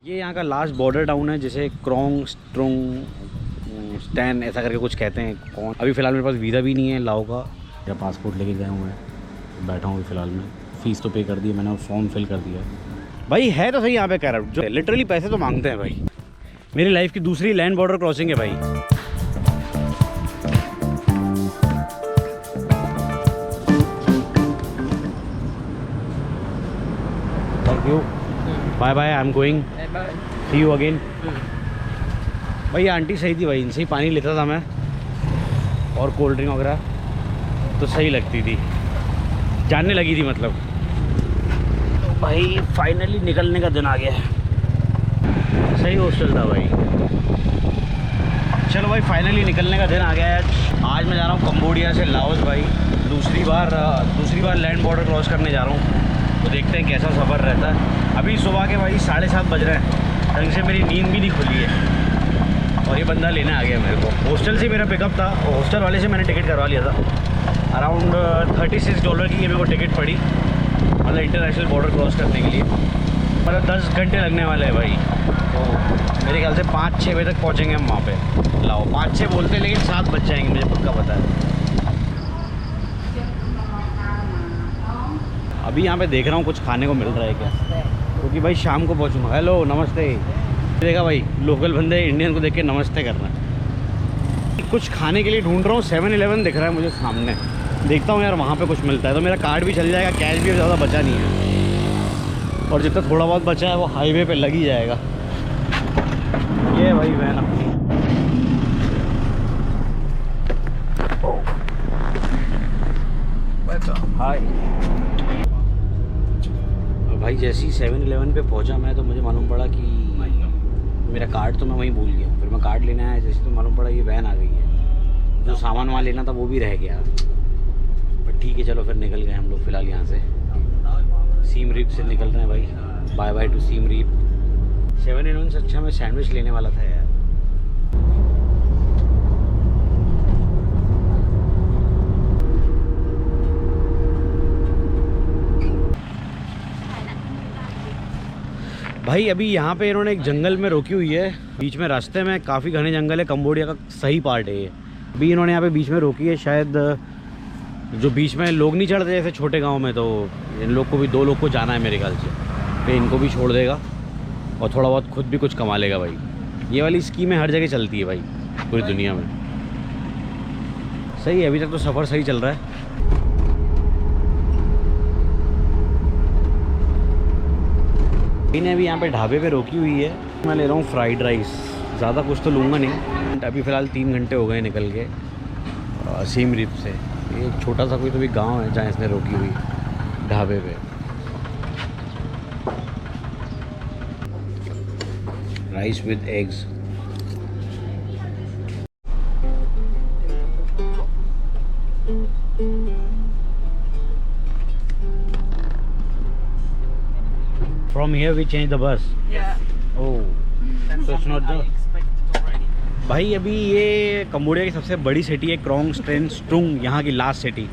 ये यहाँ का लास्ट बॉर्डर टाउन है जिसे क्रोंग स्ट्रोंग स्टैन ऐसा करके कुछ कहते हैं। कौन अभी फ़िलहाल मेरे पास वीज़ा भी नहीं है लाओ का, या पासपोर्ट लेके गए हुए हैं, बैठा हूँ फ़िलहाल में। फ़ीस तो पे कर दी है मैंने और फॉर्म फिल कर दिया है भाई। है तो सही यहाँ पे करप्ट, जो लिटरली पैसे तो मांगते हैं भाई। मेरी लाइफ की दूसरी लैंड बॉर्डर क्रॉसिंग है भाई। Thank you, bye bye, I am going, see you again. भाई आंटी सही थी भाई, इनसे ही पानी लेता था मैं और कोल्ड ड्रिंक वगैरह, तो सही लगती थी, जानने लगी थी मतलब। तो भाई फाइनली निकलने का दिन आ गया है। सही हॉस्टल था भाई। चलो भाई फाइनली निकलने का दिन आ गया है। आज मैं जा रहा हूँ कंबोडिया से लाओस भाई। दूसरी बार लैंड बॉर्डर क्रॉस करने जा रहा हूँ, तो देखते हैं कैसा सफ़र रहता है। अभी सुबह के भाई 7:30 बज रहे हैं, ढंग से मेरी नींद भी नहीं खुली है और ये बंदा लेने आ गया मेरे को। हॉस्टल से मेरा पिकअप था, हॉस्टल वाले से मैंने टिकट करवा लिया था। अराउंड $36 की ये मेरे को टिकट पड़ी, मतलब इंटरनेशनल बॉर्डर क्रॉस करने के लिए। मतलब 10 घंटे लगने वाले हैं भाई। तो मेरे ख्याल से 5-6 बजे तक पहुँचेंगे हम वहाँ पे। लाओ 5-6 बोलते हैं लेकिन 7 बज जाएंगे, मुझे पक्का पता है। अभी यहाँ पे देख रहा हूँ कुछ खाने को मिल रहा है क्या, क्योंकि भाई शाम को पहुँचूँगा। हेलो नमस्ते। देखा भाई लोकल बंदे इंडियन को देख के नमस्ते करना है। कुछ खाने के लिए ढूंढ रहा हूँ। 7-Eleven दिख रहा है मुझे सामने, देखता हूँ यार वहाँ पे कुछ मिलता है तो मेरा कार्ड भी चल जाएगा। कैश भी ज़्यादा बचा नहीं है और जितना थोड़ा बहुत बचा है वो हाईवे पे लग ही जाएगा। ये भाई वैन अपनी। हाय भाई, जैसे ही 7-Eleven पे पहुंचा मैं, तो मुझे मालूम पड़ा कि मेरा कार्ड तो मैं वहीं भूल गया। फिर मैं कार्ड लेने आया, जैसे तो मालूम पड़ा ये वैन आ गई है। जो सामान वहाँ लेना था वो भी रह गया। बट ठीक है चलो, फिर निकल गए हम लोग फ़िलहाल यहाँ से। सीम रीप से निकल रहे हैं भाई। Bye bye to Siem Reap. 7-Eleven से अच्छा मैं सैंडविच लेने वाला था यार। भाई अभी यहाँ पे इन्होंने एक जंगल में रोकी हुई है, बीच में रास्ते में। काफ़ी घने जंगल है, कंबोडिया का सही पार्ट है ये। अभी इन्होंने यहाँ पे बीच में रोकी है, शायद जो बीच में लोग नहीं चढ़ते जैसे छोटे गांव में, तो इन लोग को भी 2 लोग को जाना है मेरे ख्याल से। फिर इनको भी छोड़ देगा और थोड़ा बहुत खुद भी कुछ कमा लेगा भाई। ये वाली स्कीमें हर जगह चलती है भाई पूरी दुनिया में। सही है, अभी तक तो सफ़र सही चल रहा है। इन्हें अभी यहाँ पे ढाबे पे रोकी हुई है। मैं ले रहा हूँ फ्राइड राइस, ज़्यादा कुछ तो लूँगा नहीं। अभी फ़िलहाल 3 घंटे हो गए निकल के सीम रिप से। ये एक छोटा सा कोई तो भी गांव है जहाँ इसने रोकी हुई ढाबे पे। Rice with eggs. From here we change the bus. Yeah. Oh, so it's not the. I expected already. भाई अभी ये कंबोडिया की सबसे बड़ी सिटी है क्रोंग स्ट्रोंग, यहाँ की लास्ट सिटी।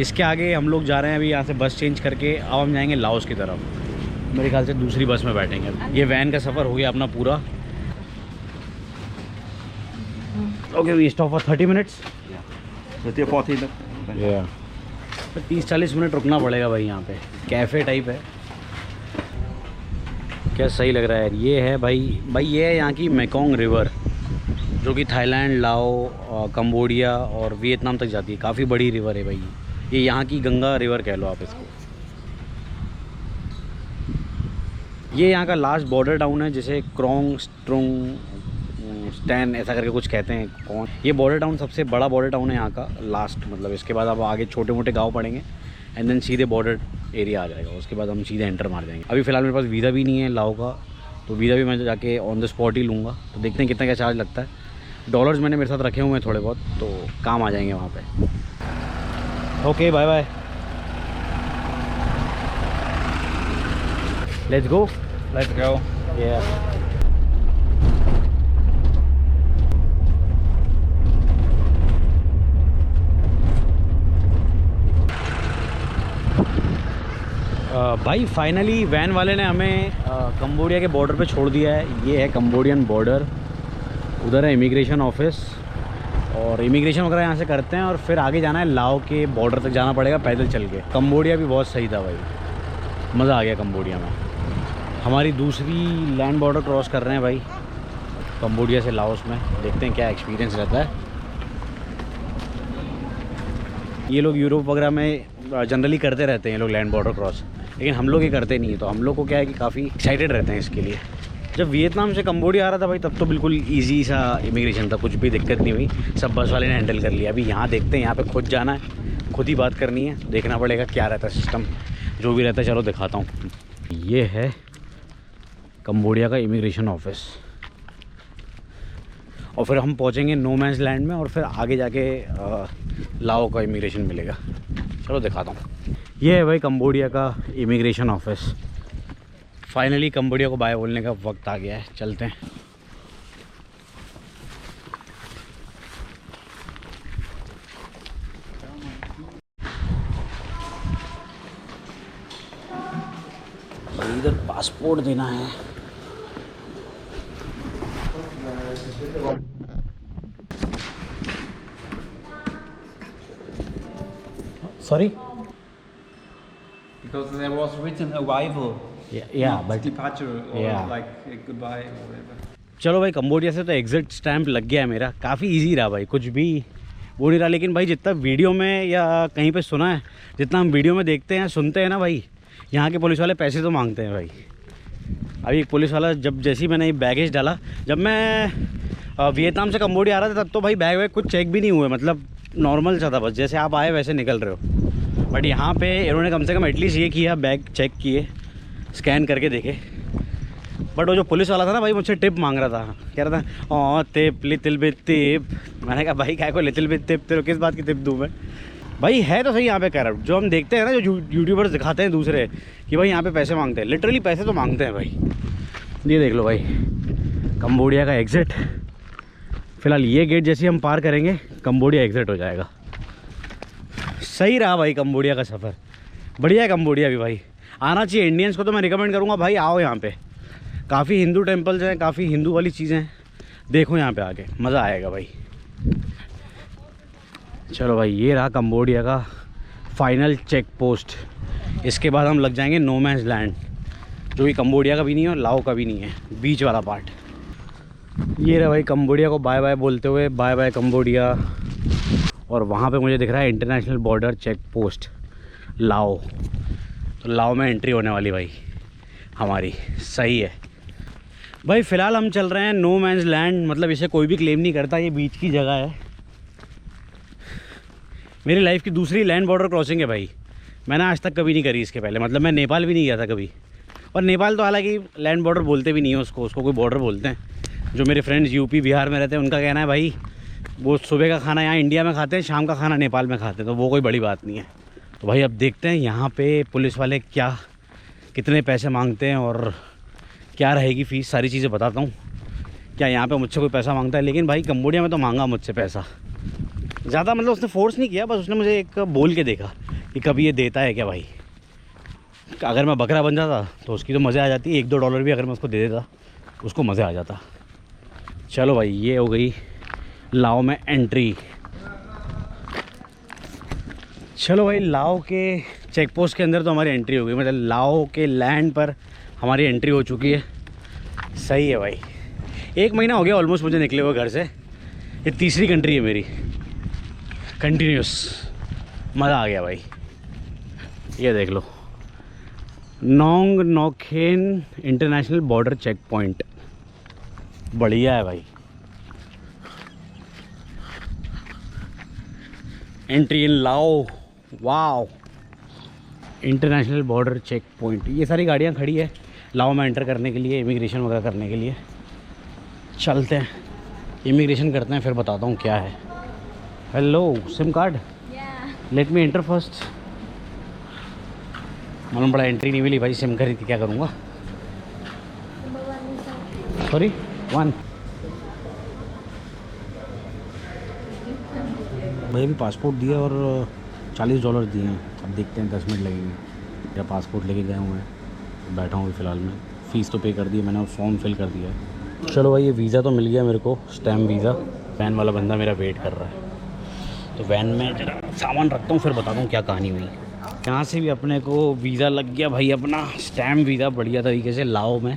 इसके आगे हम लोग जा रहे हैं अभी यहाँ से बस चेंज करके। अब हम जाएंगे लाओस की तरफ। मेरे ख्याल से दूसरी बस में बैठेंगे। ये वैन का सफ़र हो गया अपना पूरा। Okay we stop for 30 minutes. 30-40 तो 30-40 मिनट रुकना पड़ेगा भाई। यहाँ पे कैफ़े टाइप है। क्या सही लग रहा है यार। ये है भाई ये है यहाँ की मेकोंग रिवर, जो कि थाईलैंड, लाओ, कंबोडिया और वियतनाम तक जाती है। काफ़ी बड़ी रिवर है भाई। ये यहाँ की गंगा रिवर कह लो आप इसको। ये यहाँ का लास्ट बॉर्डर टाउन है जिसे क्रोंग स्ट्रोंग स्टैन ऐसा करके कुछ कहते हैं। कौन ये बॉर्डर टाउन सबसे बड़ा बॉर्डर टाउन है यहाँ का लास्ट। मतलब इसके बाद अब आगे छोटे मोटे गांव पड़ेंगे एंड देन सीधे बॉर्डर एरिया आ जाएगा। उसके बाद हम सीधे एंटर मार जाएंगे। अभी फ़िलहाल मेरे पास वीज़ा भी नहीं है लाओ का, तो वीज़ा भी मैं जाके ऑन द स्पॉट ही लूँगा। तो देखते हैं कितना क्या चार्ज लगता है। डॉलर्स मैंने मेरे साथ रखे हुए हैं थोड़े बहुत, तो काम आ जाएंगे वहाँ पे। Okay bye bye, let's go. Yeah. भाई फाइनली वैन वाले ने हमें कंबोडिया के बॉर्डर पे छोड़ दिया है। ये है कंबोडियन बॉर्डर, उधर है इमिग्रेशन ऑफिस, और इमिग्रेशन वगैरह यहाँ से करते हैं और फिर आगे जाना है, लाओ के बॉर्डर तक जाना पड़ेगा पैदल चल के। कंबोडिया भी बहुत सही था भाई, मज़ा आ गया कंबोडिया में। हमारी दूसरी लैंड बॉर्डर क्रॉस कर रहे हैं भाई, कंबोडिया से लाओस में। देखते हैं क्या एक्सपीरियंस रहता है। ये लोग यूरोप वगैरह में जनरली करते रहते हैं ये लोग लैंड बॉर्डर क्रॉस, लेकिन हम लोग ये करते नहीं है, तो हम लोग को क्या है कि काफ़ी एक्साइटेड रहते हैं इसके लिए। जब वियतनाम से कंबोडिया आ रहा था भाई, तब तो बिल्कुल इजी सा इमिग्रेशन था, कुछ भी दिक्कत नहीं हुई, सब बस वाले ने हैंडल कर लिया। अभी यहाँ देखते हैं, यहाँ पे खुद जाना है, खुद ही बात करनी है, देखना पड़ेगा क्या रहता है सिस्टम, जो भी रहता है। चलो दिखाता हूँ। ये है कंबोडिया का इमिग्रेशन ऑफिस, और फिर हम पहुँचेंगे नो मैंस लैंड में, और फिर आगे जाके लाओ का इमिग्रेशन मिलेगा। चलो दिखाता हूँ। ये है भाई कंबोडिया का इमिग्रेशन ऑफिस। फाइनली कंबोडिया को बाय बोलने का वक्त आ गया है, चलते हैं। इधर पासपोर्ट देना है। Sorry? Because there was written arrival, Yeah, but departure, or yeah. like goodbye or whatever. चलो भाई, कंबोडिया से तो एग्जिट स्टैंप लग गया है मेरा। काफ़ी इजी रहा भाई, कुछ भी वो नहीं रहा। लेकिन भाई जितना वीडियो में या कहीं पे सुना है, जितना हम वीडियो में देखते हैं सुनते हैं ना भाई, यहाँ के पुलिस वाले पैसे तो मांगते हैं भाई। अभी एक पुलिस वाला, जब जैसे ही मैंने बैगेज डाला, जब मैं वियतनाम से कंबोडिया आ रहा था, तब तो भाई बैग वैग कुछ चेक भी नहीं हुए, मतलब नॉर्मल सा था, बस जैसे आप आए वैसे निकल रहे हो। बट यहाँ पे इन्होंने कम से कम एटलीस्ट ये किया, बैग चेक किए, स्कैन करके देखे। बट वो जो पुलिस वाला था ना भाई, मुझसे टिप मांग रहा था, कह रहा था ओ टिप लिटिल बिट टिप। मैंने कहा भाई क्या को लिटिल बिट टिप, तेरे किस बात की टिप दूँ मैं भाई? है तो सही यहाँ पे करप्ट, जो हम देखते हैं ना, जो यूट्यूबर्स दिखाते हैं दूसरे कि भाई यहाँ पे पैसे मांगते हैं, लिटरली पैसे तो मांगते हैं भाई। ये देख लो भाई कंबोडिया का एग्ज़िट। फ़िलहाल ये गेट जैसे हम पार करेंगे, कंबोडिया एग्ज़िट हो जाएगा। सही रहा भाई कंबोडिया का सफ़र, बढ़िया है कंबोडिया भी भाई। आना चाहिए इंडियंस को, तो मैं रिकमेंड करूँगा भाई, आओ यहाँ पे। काफ़ी हिंदू टेम्पल्स हैं, काफ़ी हिंदू वाली चीज़ें हैं, देखो यहाँ पे आके मज़ा आएगा भाई। चलो भाई, ये रहा कंबोडिया का फाइनल चेक पोस्ट। इसके बाद हम लग जाएंगे नो मैंस लैंड, जो कि कंबोडिया का भी नहीं है और लाओ का भी नहीं है, बीच वाला पार्ट। ये रहा भाई कंबोडिया को बाय बाय बोलते हुए, बाय बाय कंबोडिया। और वहाँ पे मुझे दिख रहा है इंटरनेशनल बॉर्डर चेक पोस्ट लाओ। तो लाओ में एंट्री होने वाली भाई हमारी, सही है भाई। फ़िलहाल हम चल रहे हैं नो मैंस लैंड, मतलब इसे कोई भी क्लेम नहीं करता, ये बीच की जगह है। मेरी लाइफ की दूसरी लैंड बॉर्डर क्रॉसिंग है भाई, मैंने आज तक कभी नहीं करी इसके पहले। मतलब मैं नेपाल भी नहीं गया था कभी, और नेपाल तो हालांकि लैंड बॉर्डर बोलते भी नहीं है उसको, उसको कोई बॉर्डर बोलते हैं। जो मेरे फ्रेंड्स यूपी बिहार में रहते हैं, उनका कहना है भाई वो सुबह का खाना यहाँ इंडिया में खाते हैं, शाम का खाना नेपाल में खाते हैं, तो वो कोई बड़ी बात नहीं है। तो भाई अब देखते हैं यहाँ पे पुलिस वाले कितने पैसे मांगते हैं और क्या रहेगी फ़ीस, सारी चीज़ें बताता हूँ। क्या यहाँ पे मुझसे कोई पैसा मांगता है? लेकिन भाई कंबोडिया में तो मांगा मुझसे पैसा ज़्यादा, मतलब उसने फोर्स नहीं किया, बस उसने मुझे एक बोल के देखा कि कभी ये देता है क्या भाई। अगर मैं बकरा बन जाता तो उसकी तो मज़े आ जाती, $1-2 भी अगर मैं उसको दे देता, उसको मज़े आ जाता। चलो भाई, ये हो गई लाओ में एंट्री। चलो भाई, लाओ के चेक पोस्ट के अंदर तो हमारी एंट्री हो गई, मतलब लाओ के लैंड पर हमारी एंट्री हो चुकी है। सही है भाई, 1 महीना हो गया ऑलमोस्ट मुझे निकले हुए घर से। ये तीसरी कंट्री है मेरी कंटिन्यूस, मज़ा आ गया भाई। ये देख लो, Nong Nokhen international border check point, बढ़िया है भाई। Entry in Laos, wow, international border check point. ये सारी गाड़ियाँ खड़ी है लाओ में एंटर करने के लिए, इमिग्रेशन वगैरह करने के लिए। चलते हैं इमिग्रेशन करते हैं, फिर बताता हूँ क्या है। Hello, SIM card, let me enter first. मालूम बड़ा एंट्री नहीं मिली भाई, सिम खरीद के क्या करूँगा। सॉरी 1 भाई, अभी पासपोर्ट दिया और $40 दिए हैं। अब देखते हैं, 10 मिनट लगेंगे। मेरा पासपोर्ट लेके गए हुए हैं, बैठा हूँ फ़िलहाल में। फ़ीस तो पे कर दी है मैंने और फॉर्म फिल कर दिया है। चलो भाई, ये वीज़ा तो मिल गया मेरे को, स्टैम्प वीज़ा। वैन वाला बंदा मेरा वेट कर रहा है, तो वैन में जरा सामान रखता हूँ, फिर बताता हूँ क्या कहानी हुई। यहाँ से भी अपने को वीज़ा लग गया भाई, अपना स्टैम्प वीज़ा बढ़िया तरीके से लाओ में।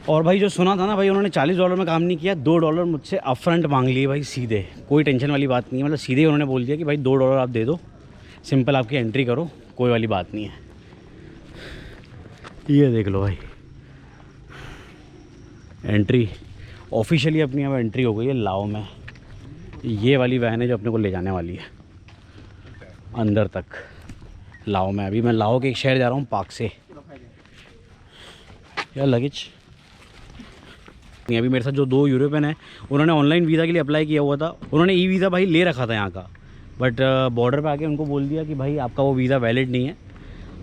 और भाई जो सुना था ना भाई, उन्होंने $40 में काम नहीं किया, $2 मुझसे अपफ्रंट मांग लिए भाई सीधे। कोई टेंशन वाली बात नहीं है, मतलब सीधे उन्होंने बोल दिया कि भाई $2 आप दे दो, सिंपल आपकी एंट्री करो, कोई वाली बात नहीं है। ये देख लो भाई, एंट्री ऑफिशियली अपनी अब एंट्री हो गई है लाओ में। ये वाली वैन है जो अपने को ले जाने वाली है अंदर तक लाओ में। अभी मैं लाओ के एक शहर जा रहा हूँ, पाक से। यार लगेज नहीं, अभी मेरे साथ जो 2 यूरोपियन है, उन्होंने ऑनलाइन वीज़ा के लिए अप्लाई किया हुआ था। उन्होंने ई वीज़ा भाई ले रखा था यहाँ का, बट बॉर्डर पे आके उनको बोल दिया कि भाई आपका वो वीज़ा वैलिड नहीं है,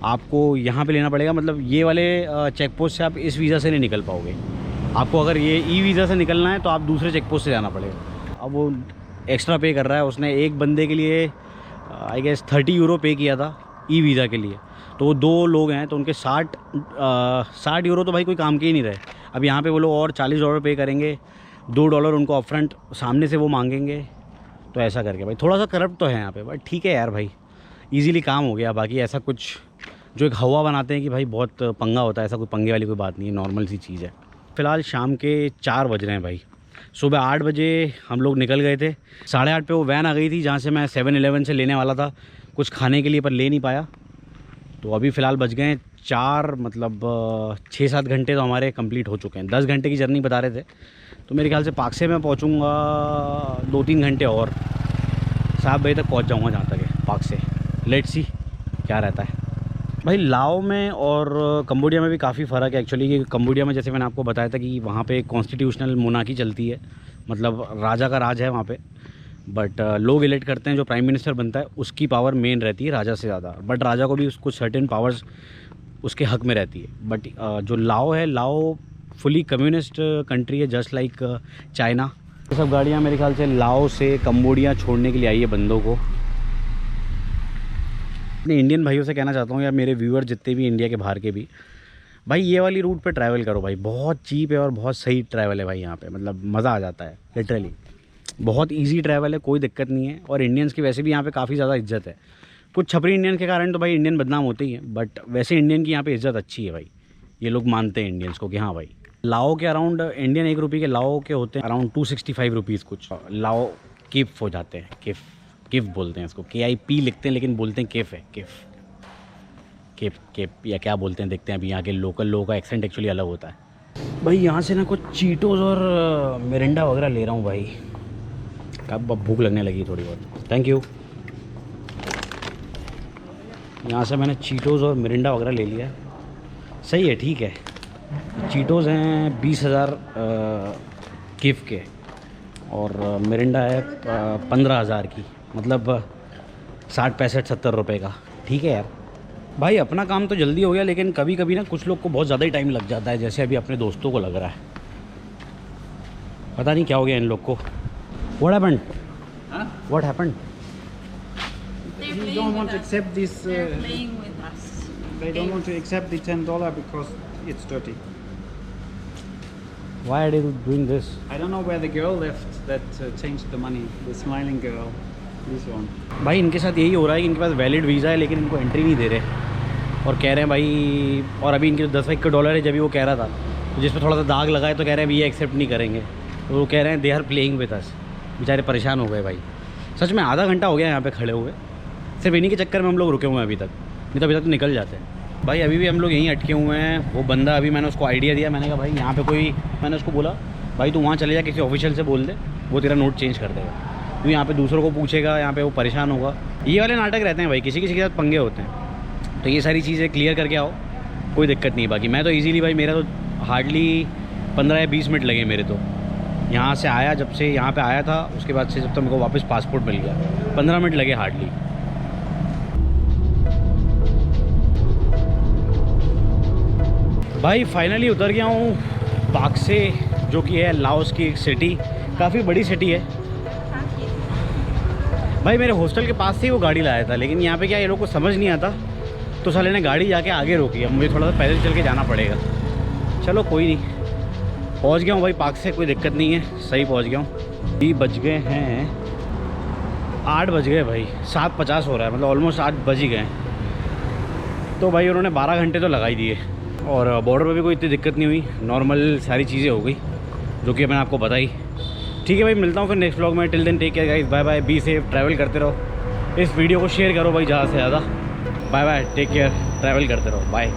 आपको यहाँ पे लेना पड़ेगा। मतलब ये वाले चेक पोस्ट से आप इस वीज़ा से नहीं निकल पाओगे। आपको अगर ये ई वीज़ा से निकलना है तो आप दूसरे चेक पोस्ट से जाना पड़ेगा। अब वो एक्स्ट्रा पे कर रहा है, उसने एक बंदे के लिए आई गेस €30 पे किया था ई वीज़ा के लिए। तो वो 2 लोग हैं, तो उनके 60 यूरो तो भाई कोई काम के ही नहीं रहे। अब यहाँ पे वो लोग और $40 पे करेंगे, $2 उनको अपफ्रंट सामने से वो मांगेंगे। तो ऐसा करके भाई थोड़ा सा करप्ट तो है यहाँ पे, बट ठीक है यार भाई, इजीली काम हो गया। बाकी ऐसा कुछ जो एक हवा बनाते हैं कि भाई बहुत पंगा होता है, ऐसा कोई पंगे वाली कोई बात नहीं है, नॉर्मल सी चीज़ है। फ़िलहाल शाम के 4 बज रहे हैं भाई। सुबह 8 बजे हम लोग निकल गए थे, 8:30 पे वो वैन आ गई थी जहाँ से मैं 7-Eleven से लेने वाला था कुछ खाने के लिए, पर ले नहीं पाया। तो अभी फ़िलहाल बज गए 4, मतलब 6-7 घंटे तो हमारे कंप्लीट हो चुके हैं। 10 घंटे की जर्नी बता रहे थे, तो मेरे ख्याल से पाक से मैं पहुँचूँगा 2-3 घंटे और, 7 बजे तक पहुँच जाऊँगा जहाँ तक है पाक से। लेट्स सी क्या रहता है भाई। लाओ में और कंबोडिया में भी काफ़ी फ़र्क है एक्चुअली। कि कंबोडिया में जैसे मैंने आपको बताया था कि वहाँ पे कॉन्स्टिट्यूशनल मोनार्की चलती है, मतलब राजा का राज है वहाँ पे। बट लोग इलेक्ट करते हैं, जो प्राइम मिनिस्टर बनता है उसकी पावर मेन रहती है राजा से ज़्यादा। बट राजा को भी कुछ सर्टेन पावर्स उसके हक में रहती है। बट जो लाओ है, लाओ फुली कम्युनिस्ट कंट्री है, जस्ट लाइक चाइना। ये सब गाड़ियाँ मेरे ख्याल से लाओ से कंबोडिया छोड़ने के लिए आई है बंदों को। अपने इंडियन भाइयों से कहना चाहता हूँ, या मेरे व्यूअर जितने भी इंडिया के बाहर के भी, भाई ये वाली रूट पे ट्रैवल करो भाई, बहुत चीप है और बहुत सही ट्रैवल है भाई यहाँ पे। मतलब मज़ा आ जाता है, लिटरली बहुत इजी ट्रैवल है, कोई दिक्कत नहीं है। और इंडियंस की वैसे भी यहाँ पे काफ़ी ज़्यादा इज्जत है। कुछ छपरी इंडियन के कारण तो भाई इंडियन बदनाम होते ही हैं, बट वैसे इंडियन की यहाँ पे इज्जत अच्छी है भाई। ये लोग मानते हैं इंडियंस को कि हाँ भाई। लाओ के अराउंड इंडियन 1 रुपये के लाओ के होते हैं अराउंड 265 रुपीज़ कुछ। लाओ किफ हो जाते हैं, किफ बोलते हैं इसको, KIP लिखते हैं लेकिन बोलते हैं किफ है, किफ या क्या बोलते हैं, देखते हैं। अभी यहाँ के लोकल लोगों का एक्सेंट एक्चुअली अलग होता है भाई। यहाँ से ना कुछ चीटोज़ और मिरिंडा वगैरह ले रहा हूँ भाई, अब भूख लगने लगी थोड़ी बहुत। Thank you. यहाँ से मैंने चीटोज़ और मिरिंडा वगैरह ले लिया, सही है, ठीक है। चीटोज़ हैं 20,000 किफ के, और मिरिंडा है 15,000 की, मतलब 60-65-70 रुपये का। ठीक है यार भाई, अपना काम तो जल्दी हो गया, लेकिन कभी कभी ना कुछ लोग को बहुत ज़्यादा ही टाइम लग जाता है, जैसे अभी अपने दोस्तों को लग रहा है। पता नहीं क्या हो गया इन लोग को। What happened? Huh? What happened? They don't want to accept this. They're playing with us. They don't want to accept the $10 because it's dirty. Why are they doing this? I don't know where the girl left that changed the money. The smiling girl. This one. भाई इनके साथ यही हो रहा है कि इनके पास valid visa है लेकिन इनको एंट्री नहीं दे रहे, और कह रहे हैं भाई। और अभी इनके $10 है, जब भी वो कह रहा था, तो जिस पर थोड़ा सा दाग लगा है तो कह रहे हैं ये एक्सेप्ट नहीं करेंगे। तो वो कह रहे हैं they are playing with us. बेचारे परेशान हो गए भाई, सच में। आधा घंटा हो गया यहाँ पे खड़े हुए, सिर्फ इन्हीं के चक्कर में हम लोग रुके हुए हैं अभी तक, नहीं तो अभी तक तो निकल जाते हैं भाई। अभी भी हम लोग यहीं अटके हुए हैं। वो बंदा, अभी मैंने उसको आइडिया दिया, मैंने कहा भाई यहाँ पे कोई, मैंने उसको बोला भाई तू वहाँ चले जा, किसी ऑफिशियल से बोल दे, वो तेरा नोट चेंज कर देगा। तू यहाँ पे दूसरों को पूछेगा, यहाँ पे वो परेशान होगा। ये वाले नाटक रहते हैं भाई, किसी किसी के साथ पंगे होते हैं। तो ये सारी चीज़ें क्लियर करके आओ, कोई दिक्कत नहीं। बाकी मैं तो ईजीली भाई, मेरा तो हार्डली 15 या 20 मिनट लगे मेरे तो। यहाँ से आया, जब से यहाँ पे आया था उसके बाद से जब तक मेरे को वापस पासपोर्ट मिल गया, 15 मिनट लगे हार्डली। भाई फाइनली उतर गया हूँ पाक से, जो कि है लाओस की एक सिटी, काफ़ी बड़ी सिटी है भाई। मेरे हॉस्टल के पास से ही वो गाड़ी लाया था, लेकिन यहाँ पे क्या ये लोग को समझ नहीं आता तो साले ने गाड़ी जाके आगे रोकी, अब मुझे थोड़ा सा पैदल चल के जाना पड़ेगा। चलो कोई नहीं, पहुंच गया हूँ भाई पार्क से, कोई दिक्कत नहीं है, सही पहुंच गया हूँ। ये बज गए हैं 8 बज गए भाई, 7:50 हो रहा है, मतलब ऑलमोस्ट 8 बज ही गए। तो भाई उन्होंने 12 घंटे तो लगा ही दिए और बॉर्डर पे भी कोई इतनी दिक्कत नहीं हुई, नॉर्मल सारी चीज़ें हो गई जो कि मैंने आपको बताई। ठीक है भाई, मिलता हूँ फिर नेक्स्ट व्लॉग में। Till then take care guys, bye bye, be safe, travel करते रहो। इस वीडियो को शेयर करो भाई ज़्यादा से ज़्यादा। Bye bye, take care, travel करते रहो, बाय।